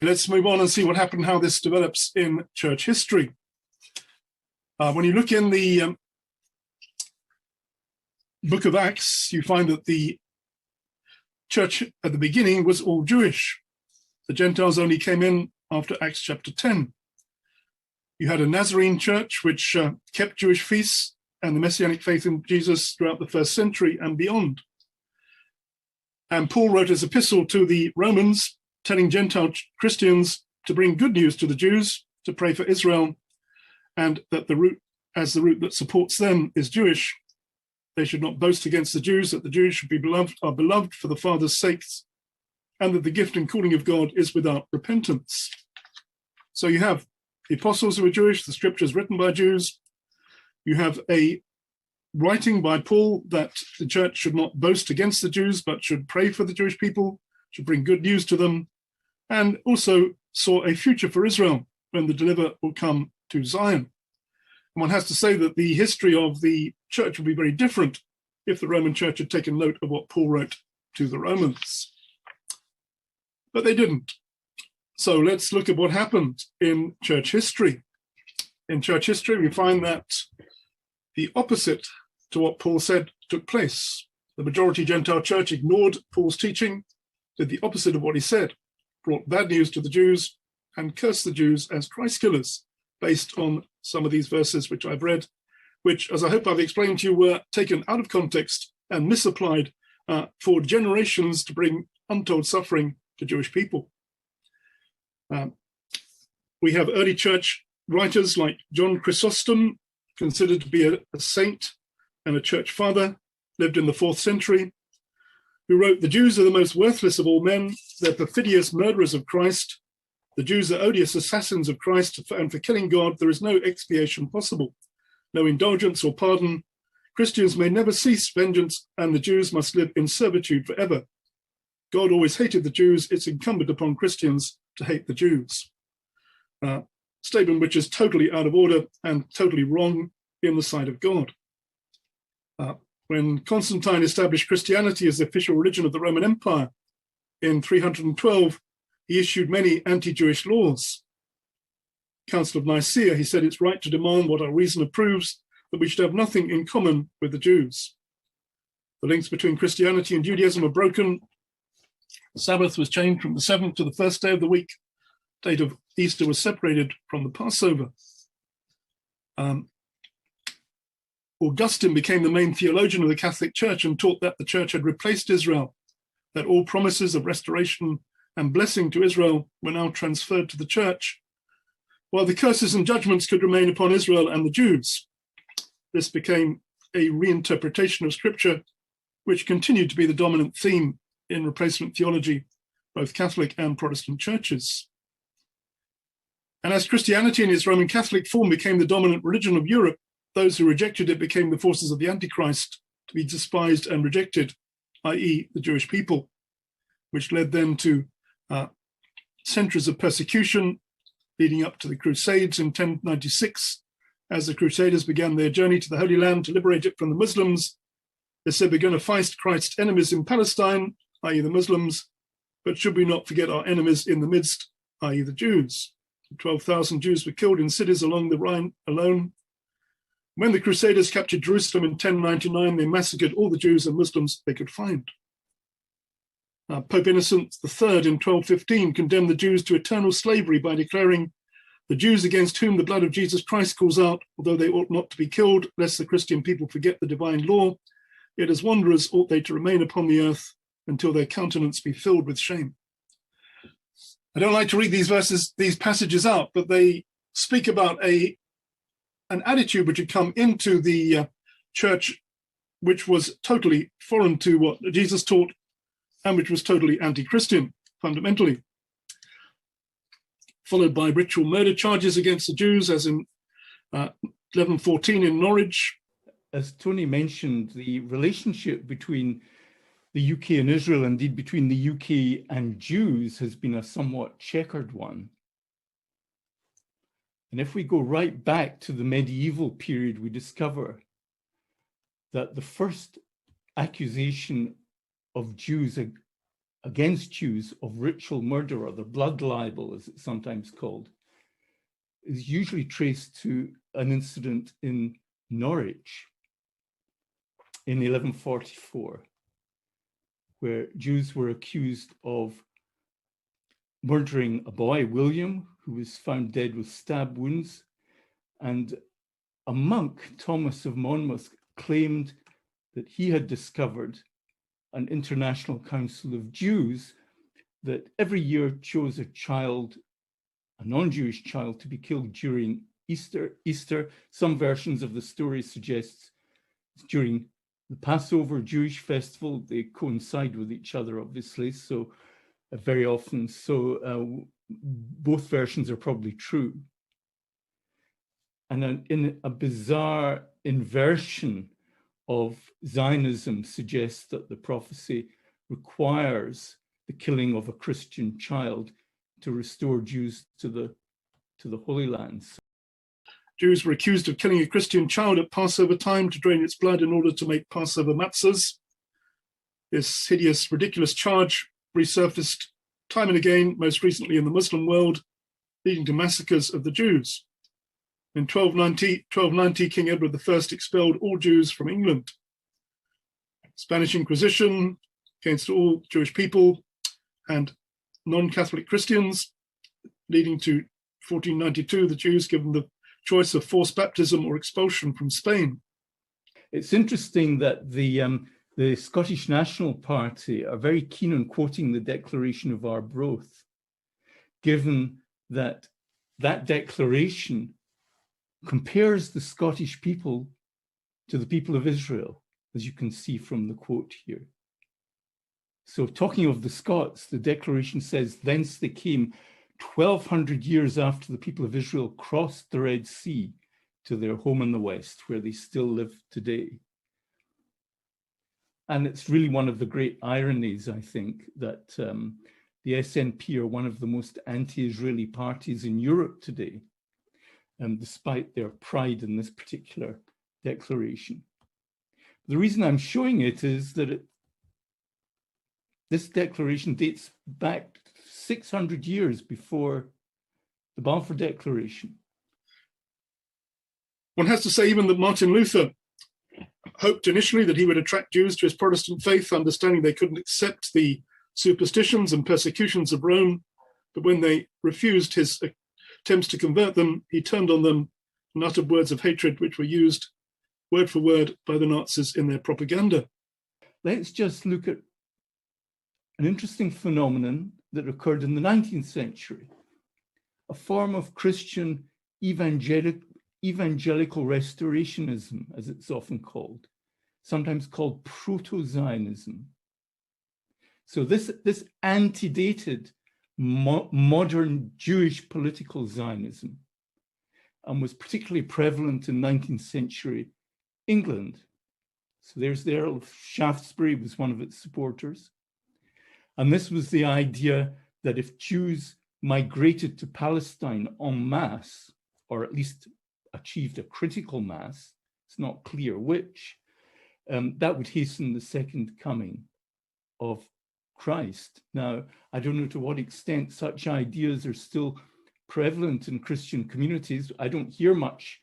Let's move on and see what happened, how this develops in church history. When you look in the book of Acts, you find that the church at the beginning was all Jewish. The Gentiles only came in after Acts chapter 10. You had a Nazarene church which kept Jewish feasts and the messianic faith in Jesus throughout the first century and beyond. And Paul wrote his epistle to the Romans, telling Gentile Christians to bring good news to the Jews, to pray for Israel, and that the root that supports them is Jewish. They should not boast against the Jews, that the Jews should be beloved for the Father's sakes, and that the gift and calling of God is without repentance. So you have the apostles who are Jewish, the scriptures written by Jews. You have a writing by Paul that the church should not boast against the Jews, but should pray for the Jewish people, should bring good news to them, and also saw a future for Israel when the deliverer will come to Zion. And one has to say that the history of the church would be very different if the Roman church had taken note of what Paul wrote to the Romans. But they didn't. So let's look at what happened in church history. In church history, we find that the opposite to what Paul said took place. The majority Gentile church ignored Paul's teaching, did the opposite of what he said, brought bad news to the Jews, and cursed the Jews as Christ killers, based on some of these verses which I've read, which, as I hope I've explained to you, were taken out of context and misapplied for generations to bring untold suffering to Jewish people. We have early church writers like John Chrysostom, considered to be a saint and a church father, lived in the 4th century, who wrote, "The Jews are the most worthless of all men. They're perfidious murderers of Christ. The Jews are odious assassins of Christ, and for killing God, there is no expiation possible, no indulgence or pardon. Christians may never cease vengeance, and the Jews must live in servitude forever. God always hated the Jews. It's incumbent upon Christians to hate the Jews." Statement which is totally out of order and totally wrong in the sight of God. When Constantine established Christianity as the official religion of the Roman Empire in 312, he issued many anti-Jewish laws. Council of Nicaea, he said it's right to demand what our reason approves, that we should have nothing in common with the Jews. The links between Christianity and Judaism are broken. The Sabbath was changed from the 7th to the first day of the week. Date of Easter was separated from the Passover. Augustine became the main theologian of the Catholic Church and taught that the church had replaced Israel, that all promises of restoration and blessing to Israel were now transferred to the church, while the curses and judgments could remain upon Israel and the Jews. This became a reinterpretation of scripture, which continued to be the dominant theme in replacement theology, both Catholic and Protestant churches. And as Christianity in its Roman Catholic form became the dominant religion of Europe, those who rejected it became the forces of the Antichrist, to be despised and rejected, i.e. the Jewish people, which led then to centuries of persecution leading up to the Crusades in 1096. As the Crusaders began their journey to the Holy Land to liberate it from the Muslims, they said, "We're going to fight Christ's enemies in Palestine, i.e. the Muslims, but should we not forget our enemies in the midst, i.e. the Jews?" 12,000 Jews were killed in cities along the Rhine alone. When the Crusaders captured Jerusalem in 1099, they massacred all the Jews and Muslims they could find. Pope Innocent III in 1215 condemned the Jews to eternal slavery by declaring, "The Jews against whom the blood of Jesus Christ calls out, although they ought not to be killed, lest the Christian people forget the divine law, yet as wanderers ought they to remain upon the earth until their countenance be filled with shame." I don't like to read these passages out, but they speak about an attitude which had come into the church, which was totally foreign to what Jesus taught, and which was totally anti-Christian, fundamentally. Followed by ritual murder charges against the Jews, as in 1114 in Norwich. As Tony mentioned, the relationship between the UK and Israel, indeed between the UK and Jews, has been a somewhat checkered one. And if we go right back to the medieval period, we discover that the first accusation of Jews against Jews of ritual murder, or the blood libel, as it's sometimes called, is usually traced to an incident in Norwich in 1144, where Jews were accused of murdering a boy, William, who was found dead with stab wounds. And a monk, Thomas of Monmouth, claimed that he had discovered an international council of Jews that every year chose a child, a non-Jewish child, to be killed during Easter. Some versions of the story suggests it's during the Passover Jewish festival. They coincide with each other, obviously, so very often. So both versions are probably true. And in a bizarre inversion of Zionism suggests that the prophecy requires the killing of a Christian child to restore Jews to the Holy Land. Jews were accused of killing a Christian child at Passover time to drain its blood in order to make Passover matzahs. This hideous, ridiculous charge resurfaced time and again, most recently in the Muslim world, leading to massacres of the Jews. In 1290, King Edward I expelled all Jews from England. Spanish Inquisition against all Jewish people and non-Catholic Christians, leading to 1492, the Jews given the choice of forced baptism or expulsion from Spain. It's interesting that the Scottish National Party are very keen on quoting the Declaration of Arbroath, given that that declaration compares the Scottish people to the people of Israel, as you can see from the quote here. So talking of the Scots, the declaration says, "Thence they came 1,200 years after the people of Israel crossed the Red Sea to their home in the West, where they still live today." And it's really one of the great ironies, I think, that the SNP are one of the most anti-Israeli parties in Europe today, despite their pride in this particular declaration. The reason I'm showing it is that this declaration dates back 600 years before the Balfour Declaration. One has to say even that Martin Luther hoped initially that he would attract Jews to his Protestant faith, understanding they couldn't accept the superstitions and persecutions of Rome. But when they refused his attempts to convert them, he turned on them and uttered words of hatred, which were used word for word by the Nazis in their propaganda. Let's just look at an interesting phenomenon that occurred in the 19th century, a form of Christian evangelical restorationism, as it's often called, sometimes called proto-Zionism. So this antedated modern Jewish political Zionism and was particularly prevalent in 19th century England. So there's the Earl of Shaftesbury was one of its supporters. And this was the idea that if Jews migrated to Palestine en masse, or at least achieved a critical mass, it's not clear which, that would hasten the second coming of Christ. Now, I don't know to what extent such ideas are still prevalent in Christian communities. I don't hear much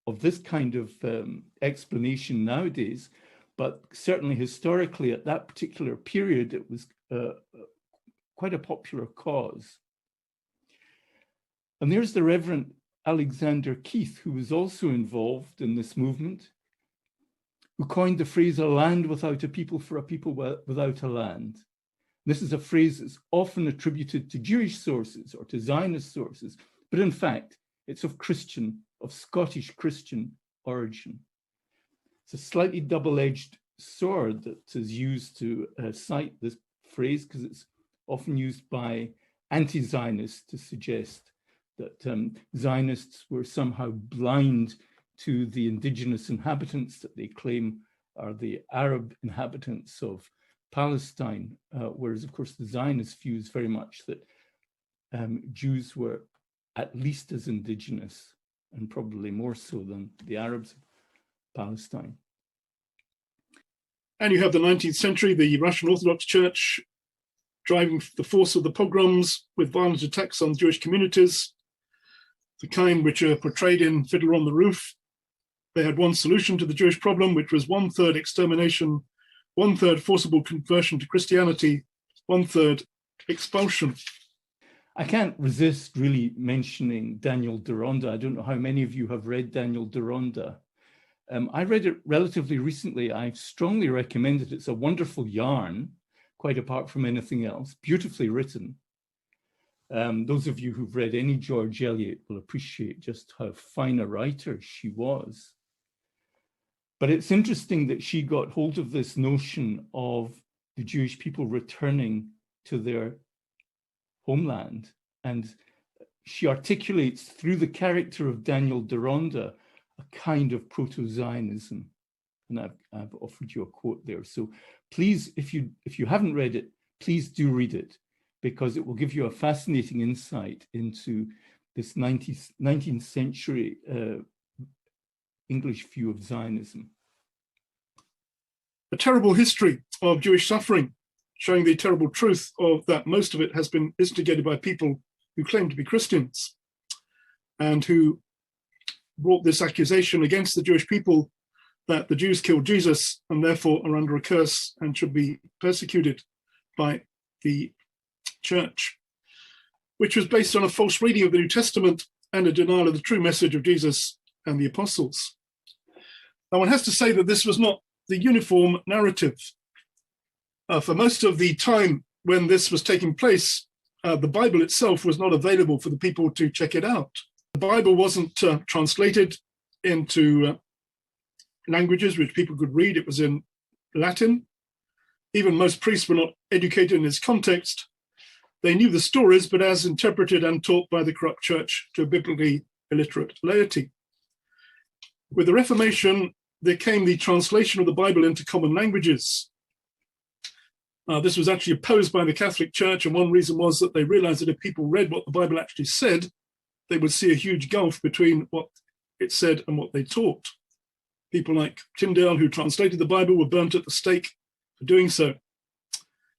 of this kind of explanation nowadays, but certainly historically at that particular period, it was quite a popular cause. And there's the Reverend Alexander Keith, who was also involved in this movement, who coined the phrase, "a land without a people for a people without a land." This is a phrase that's often attributed to Jewish sources or to Zionist sources, but in fact, it's of Scottish Christian origin. It's a slightly double-edged sword that is used to cite this phrase, because it's often used by anti-Zionists to suggest that Zionists were somehow blind to the indigenous inhabitants that they claim are the Arab inhabitants of Palestine, whereas of course the Zionist view is very much that Jews were at least as indigenous and probably more so than the Arabs of Palestine. And you have the 19th century, the Russian Orthodox Church driving the force of the pogroms with violent attacks on Jewish communities, the kind which are portrayed in Fiddler on the Roof. They had one solution to the Jewish problem, which was 1/3 extermination, 1/3 forcible conversion to Christianity, 1/3 expulsion. I can't resist really mentioning Daniel Deronda. I don't know how many of you have read Daniel Deronda. I read it relatively recently. I strongly recommend it. It's a wonderful yarn, quite apart from anything else, beautifully written. Those of you who've read any George Eliot will appreciate just how fine a writer she was. But it's interesting that she got hold of this notion of the Jewish people returning to their homeland. And she articulates through the character of Daniel Deronda a kind of proto-Zionism. And I've offered you a quote there. So please, if you haven't read it, please do read it, because it will give you a fascinating insight into this 19th century English view of Zionism. A terrible history of Jewish suffering, showing the terrible truth of that most of it has been instigated by people who claim to be Christians and who brought this accusation against the Jewish people that the Jews killed Jesus and therefore are under a curse and should be persecuted by the church, which was based on a false reading of the New Testament and a denial of the true message of Jesus and the apostles. Now, one has to say that this was not the uniform narrative. For most of the time when this was taking place, the Bible itself was not available for the people to check it out. The Bible wasn't translated into languages which people could read. It was in Latin. Even most priests were not educated in its context. They knew the stories, but as interpreted and taught by the corrupt church to a biblically illiterate laity. With the Reformation, there came the translation of the Bible into common languages. This was actually opposed by the Catholic Church, and one reason was that they realized that if people read what the Bible actually said, they would see a huge gulf between what it said and what they taught. People like Tyndale, who translated the Bible, were burnt at the stake for doing so.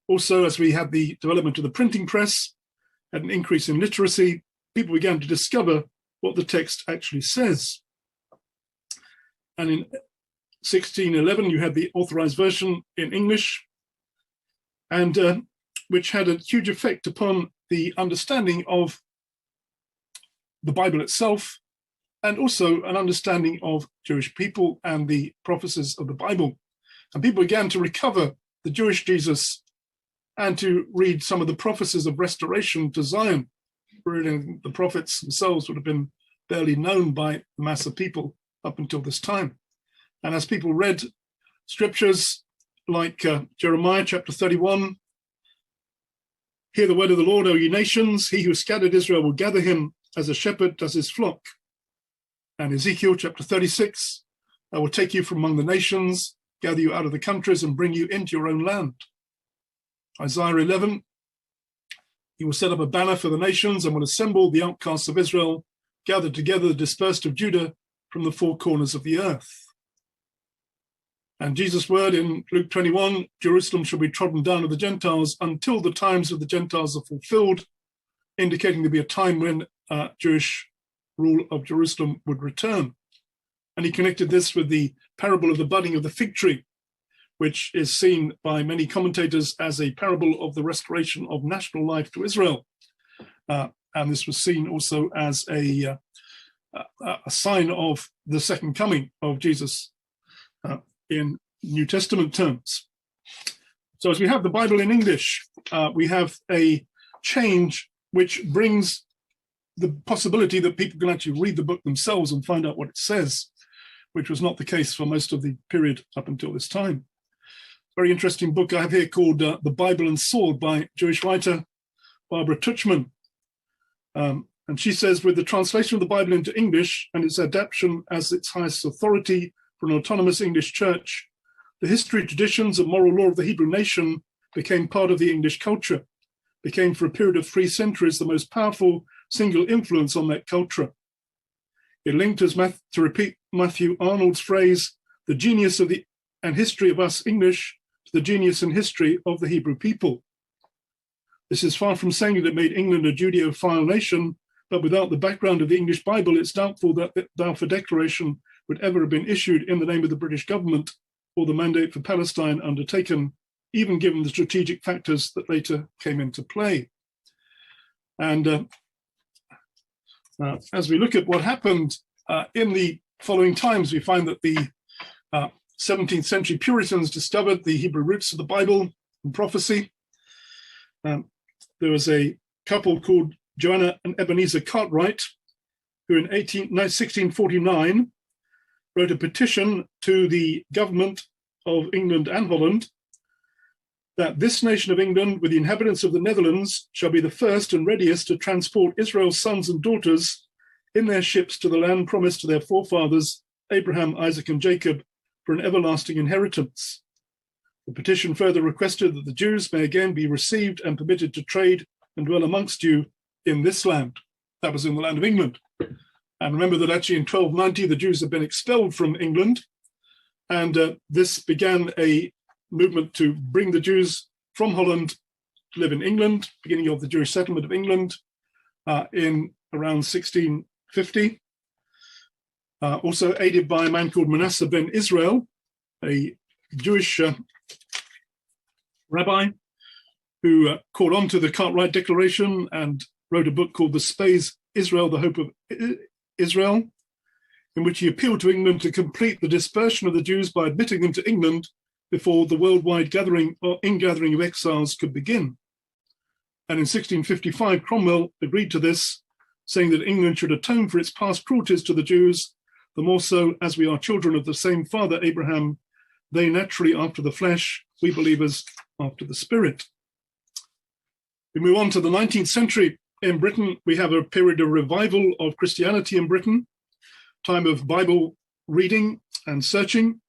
Also, as we had the development of the printing press, had an increase in literacy, people began to discover what the text actually says. And in 1611, you had the authorized version in English, and which had a huge effect upon the understanding of the Bible itself, and also an understanding of Jewish people and the prophecies of the Bible. And people began to recover the Jewish Jesus and to read some of the prophecies of restoration to Zion. Really, the prophets themselves would have been barely known by the mass of people up until this time. And as people read scriptures like Jeremiah chapter 31, "Hear the word of the Lord, O ye nations, he who scattered Israel will gather him as a shepherd does his flock." And Ezekiel chapter 36, "I will take you from among the nations, gather you out of the countries and bring you into your own land." Isaiah 11, "He will set up a banner for the nations and will assemble the outcasts of Israel, gather together the dispersed of Judah from the four corners of the earth." And Jesus' word in Luke 21, "Jerusalem shall be trodden down of the Gentiles until the times of the Gentiles are fulfilled," indicating there be a time when Jewish rule of Jerusalem would return. And he connected this with the parable of the budding of the fig tree, which is seen by many commentators as a parable of the restoration of national life to Israel. And this was seen also as a sign of the second coming of Jesus in New Testament terms. So as we have the Bible in English, we have a change which brings the possibility that people can actually read the book themselves and find out what it says, which was not the case for most of the period up until this time. Very interesting book I have here called The Bible and Sword by Jewish writer Barbara Tuchman. And she says, with the translation of the Bible into English and its adaptation as its highest authority for an autonomous English church, the history, traditions, and moral law of the Hebrew nation became part of the English culture, became for a period of 3 centuries the most powerful single influence on that culture. It linked, to repeat Matthew Arnold's phrase, the genius of the and history of us English to the genius and history of the Hebrew people. This is far from saying that it made England a Judeo-phile nation, but without the background of the English Bible, it's doubtful that the Balfour Declaration would ever have been issued in the name of the British government or the mandate for Palestine undertaken, even given the strategic factors that later came into play. And as we look at what happened in the following times, we find that the 17th century Puritans discovered the Hebrew roots of the Bible and prophecy. There was a couple called Joanna and Ebenezer Cartwright, who in 1649 wrote a petition to the government of England and Holland that this nation of England, with the inhabitants of the Netherlands, shall be the first and readiest to transport Israel's sons and daughters in their ships to the land promised to their forefathers, Abraham, Isaac, and Jacob, for an everlasting inheritance. The petition further requested that the Jews may again be received and permitted to trade and dwell amongst you in this land. That was in the land of England. And remember that actually in 1290, the Jews had been expelled from England. And this began a movement to bring the Jews from Holland to live in England, beginning of the Jewish settlement of England in around 1650. Also aided by a man called Manasseh ben Israel, a Jewish rabbi who caught on to the Cartwright Declaration and wrote a book called The Space Israel, the Hope of Israel, in which he appealed to England to complete the dispersion of the Jews by admitting them to England before the worldwide gathering or ingathering of exiles could begin. And in 1655, Cromwell agreed to this, saying that England should atone for its past cruelties to the Jews, the more so as we are children of the same father, Abraham, they naturally after the flesh, we believers after the spirit. We move on to the 19th century. In Britain, we have a period of revival of Christianity in Britain, time of Bible reading and searching,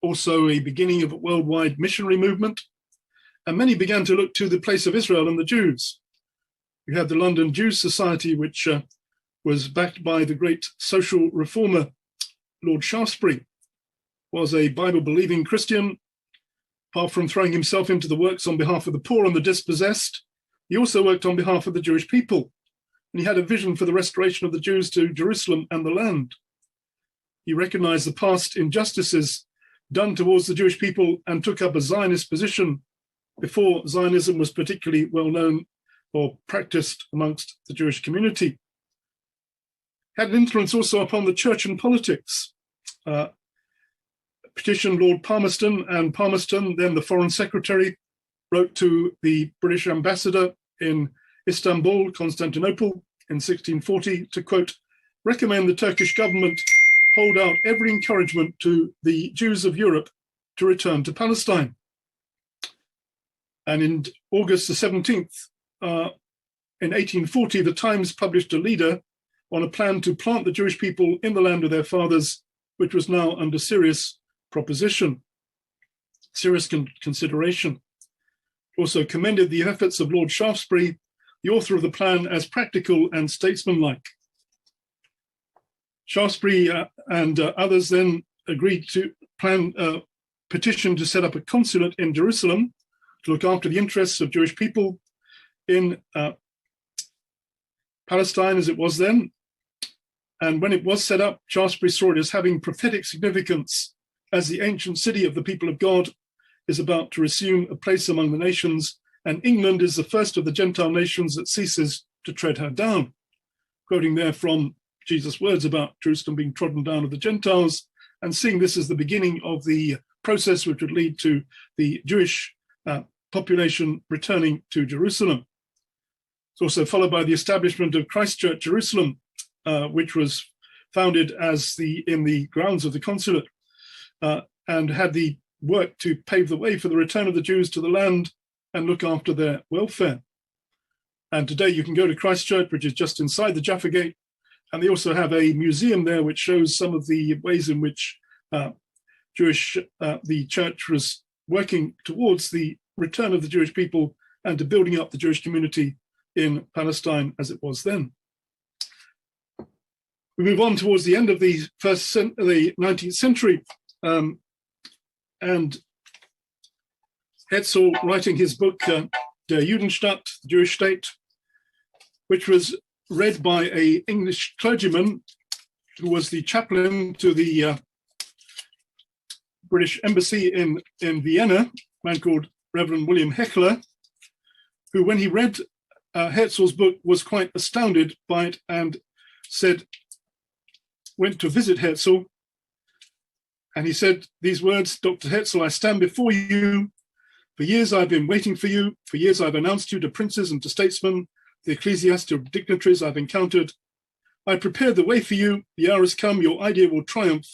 also a beginning of a worldwide missionary movement, and many began to look to the place of Israel and the Jews. We had the London Jews Society, which was backed by the great social reformer, Lord Shaftesbury, was a Bible-believing Christian. Apart from throwing himself into the works on behalf of the poor and the dispossessed, he also worked on behalf of the Jewish people, and he had a vision for the restoration of the Jews to Jerusalem and the land. He recognized the past injustices done towards the Jewish people and took up a Zionist position before Zionism was particularly well known or practiced amongst the Jewish community. Had an influence also upon the church and politics. Petitioned Lord Palmerston, and Palmerston, then the Foreign Secretary, wrote to the British ambassador in Istanbul, Constantinople, in 1640 to, quote, recommend the Turkish government hold out every encouragement to the Jews of Europe to return to Palestine. And in August the 17th, in 1840, the Times published a leader on a plan to plant the Jewish people in the land of their fathers, which was now under serious consideration. Also commended the efforts of Lord Shaftesbury, the author of the plan, as practical and statesmanlike. Shaftesbury and others then agreed to petition to set up a consulate in Jerusalem to look after the interests of Jewish people in Palestine as it was then. And when it was set up, Shaftesbury saw it as having prophetic significance, as the ancient city of the people of God is about to resume a place among the nations, and England is the first of the Gentile nations that ceases to tread her down. Quoting there from Jesus' words about Jerusalem being trodden down of the Gentiles, and seeing this as the beginning of the process which would lead to the Jewish population returning to Jerusalem. It's also followed by the establishment of Christ Church Jerusalem, which was founded as in the grounds of the consulate, and had the work to pave the way for the return of the Jews to the land and look after their welfare. And today you can go to Christ Church, which is just inside the Jaffa Gate, and they also have a museum there which shows some of the ways in which the church was working towards the return of the Jewish people and to building up the Jewish community in Palestine as it was then. We move on towards the end of the 19th century. And Herzl, writing his book, Der Judenstaat, the Jewish State, which was read by an English clergyman who was the chaplain to the British Embassy in Vienna, a man called Reverend William Heckler, who, when he read Herzl's book, was quite astounded by it and went to visit Herzl. And he said these words, "Dr. Herzl, I stand before you. For years I've been waiting for you. For years I've announced you to princes and to statesmen, the ecclesiastical dignitaries I've encountered. I prepared the way for you. The hour has come. Your idea will triumph.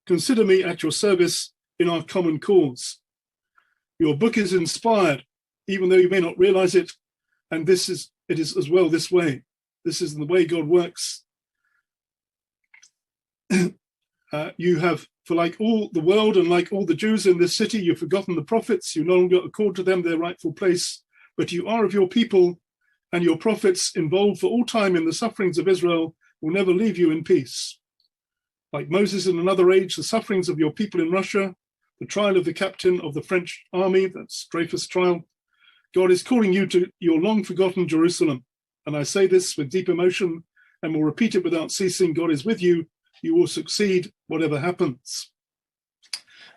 Consider me at your service in our common cause. Your book is inspired, even though you may not realize it. And it is as well this way. This is the way God works. You have, for like all the world and like all the Jews in this city, you've forgotten the prophets. You no longer accord to them their rightful place, but you are of your people, and your prophets, involved for all time in the sufferings of Israel, will never leave you in peace. Like Moses in another age, the sufferings of your people in Russia, the trial of the captain of the French army, that's Dreyfus' trial, God is calling you to your long-forgotten Jerusalem. And I say this with deep emotion and will repeat it without ceasing. God is with you. You will succeed whatever happens."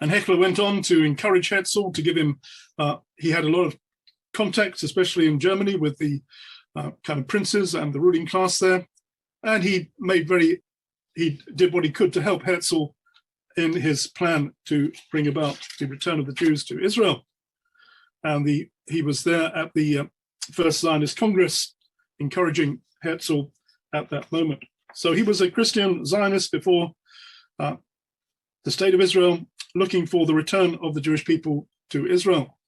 And Heckler went on to encourage Herzl, to give him, he had a lot of contacts, especially in Germany, with the kind of princes and the ruling class there. And he did what he could to help Herzl in his plan to bring about the return of the Jews to Israel. And he was there at the First Zionist Congress, encouraging Herzl at that moment. So he was a Christian Zionist before the state of Israel, looking for the return of the Jewish people to Israel.